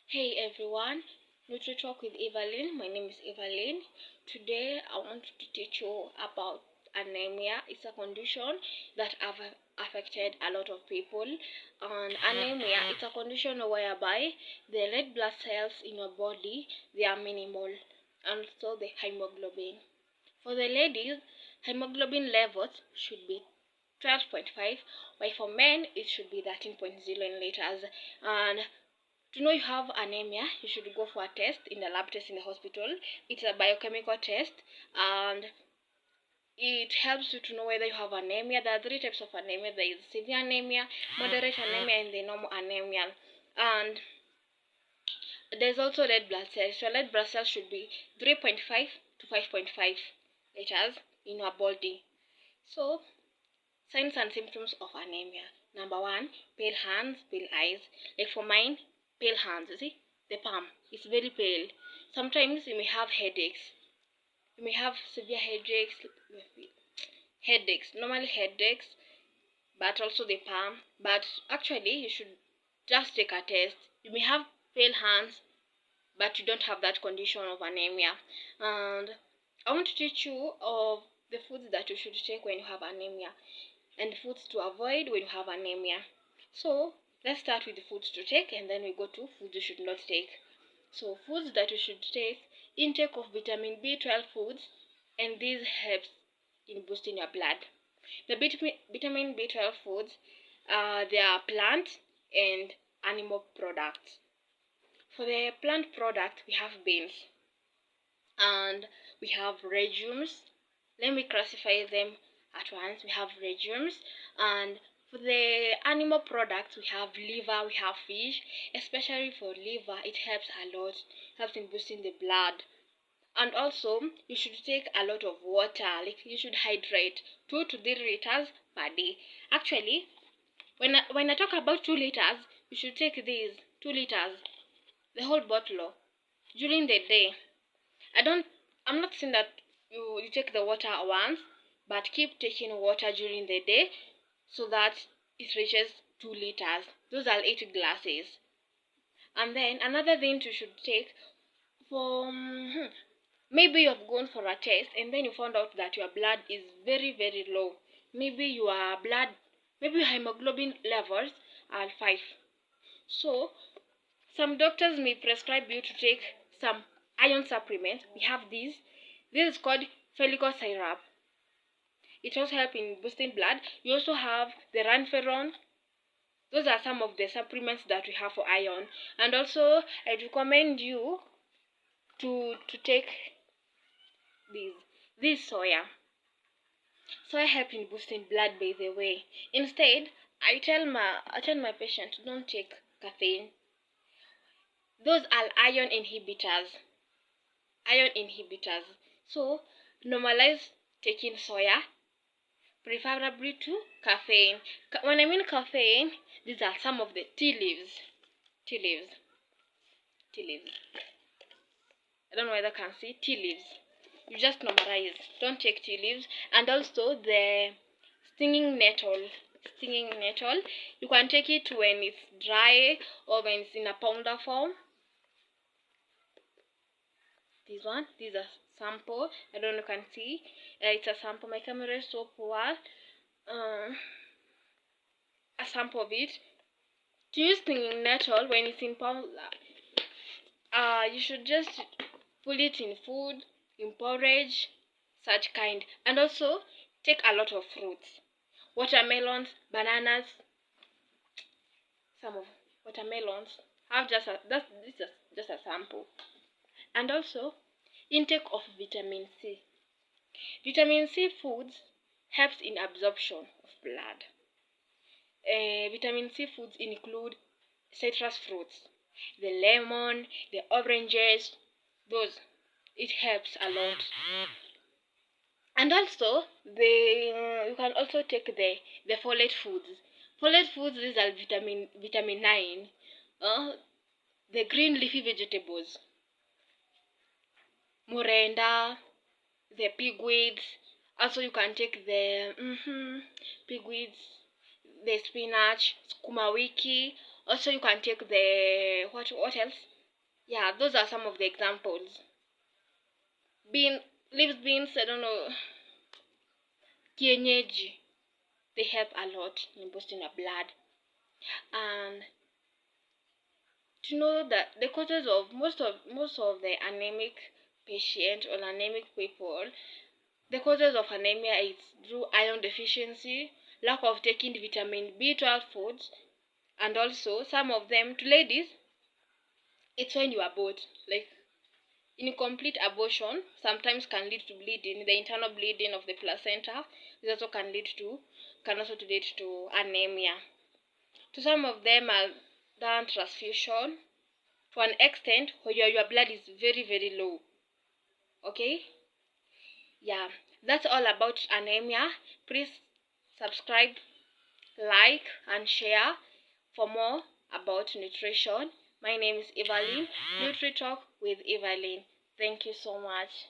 Hey everyone, Nutri Talk with Evelyn. My name is Evelyn. Today I want to teach you about anemia. It's a condition that have affected a lot of people. And anemia is a condition whereby the red blood cells in your body they are minimal, and so the hemoglobin. For the ladies, hemoglobin levels should be 12.5, while for men it should be 13.0 in liters. And to know you have anemia, you should go for a test in the lab test in the hospital. It's a biochemical test, and it helps you to know whether you have anemia. There are three types of anemia. There is severe anemia, moderate anemia, and the normal anemia. And there's also red blood cells. So red blood cells should be 3.5 to 5.5 liters in your body. So signs and symptoms of anemia. Number one, pale hands, pale eyes. Like for mine, pale hands. You see, the palm is very pale. Sometimes you may have headaches. You may have severe headaches, normally headaches, but also the palm. But actually, you should just take a test. You may have pale hands, but you don't have that condition of anemia. And I want to teach you of the foods that you should take when you have anemia, and foods to avoid when you have anemia. So let's start with the foods to take, and then we go to foods you should not take. So foods that you should take: intake of vitamin B12 foods, and this helps in boosting your blood. The vitamin B12 foods, they are plant and animal products. For the plant product, we have beans and we have legumes. Let me classify them at once. We have legumes, and for the animal products, we have liver, we have fish. Especially for liver, it helps a lot, helps in boosting the blood. And also, you should take a lot of water. Like you should hydrate 2 to 3 liters per day. Actually, when I talk about 2 liters, you should take these 2 liters, the whole bottle, during the day. I'm not saying that you take the water once, but keep taking water during the day so that it reaches 2 liters. Those are 8 glasses. And then another thing you should take for maybe you have gone for a test and then you found out that your blood is very low. Maybe your hemoglobin levels are 5. So some doctors may prescribe you to take some iron supplements. We have these. This is called follicle syrup. It also helps in boosting blood. You also have the ranferon. Those are some of the supplements that we have for iron. And also, I recommend you to take these. This soya. Soya helps in boosting blood, by the way. Instead, I tell my patient, don't take caffeine. Those are iron inhibitors. So normalize taking soya, preferably to caffeine. When I mean caffeine, these are some of the tea leaves. I don't know whether you can see tea leaves. You just normalize. Don't take tea leaves. And also the stinging nettle. You can take it when it's dry or when it's in a powder form. These are sample. I don't know if you can see. It's a sample. My camera is so poor. A sample of it. To use stinging nettle when it's in powder, you should just put it in food, in porridge, such kind. And also take a lot of fruits: watermelons, bananas. Some of watermelons have this is just a sample. And also intake of vitamin C. Vitamin C foods helps in absorption of blood. Vitamin C foods include citrus fruits, the lemon, the oranges. Those, it helps a lot. And also you can also take the folate foods. Folate foods, these are vitamin 9. The green leafy vegetables, morenda, the pigweeds. Also you can take the pigweeds, the spinach, sukuma wiki, Also, you can take the what else? Yeah, those are some of the examples. Leaves, beans, I don't know, kienyeji. They help a lot in boosting your blood. And to know that the causes of most of the anemic patient or anemic people, the causes of anemia is through iron deficiency, lack of taking vitamin B12 foods, and also some of them, to ladies, it's when you abort. Like incomplete abortion sometimes can lead to bleeding. The internal bleeding of the placenta is also can also lead to anemia. To some of them are done transfusion to an extent where your blood is very, very low. Okay? Yeah, that's all about anemia. Please subscribe, like, and share for more about nutrition. My name is Evelyn, NutriTalk with Evelyn. Thank you so much.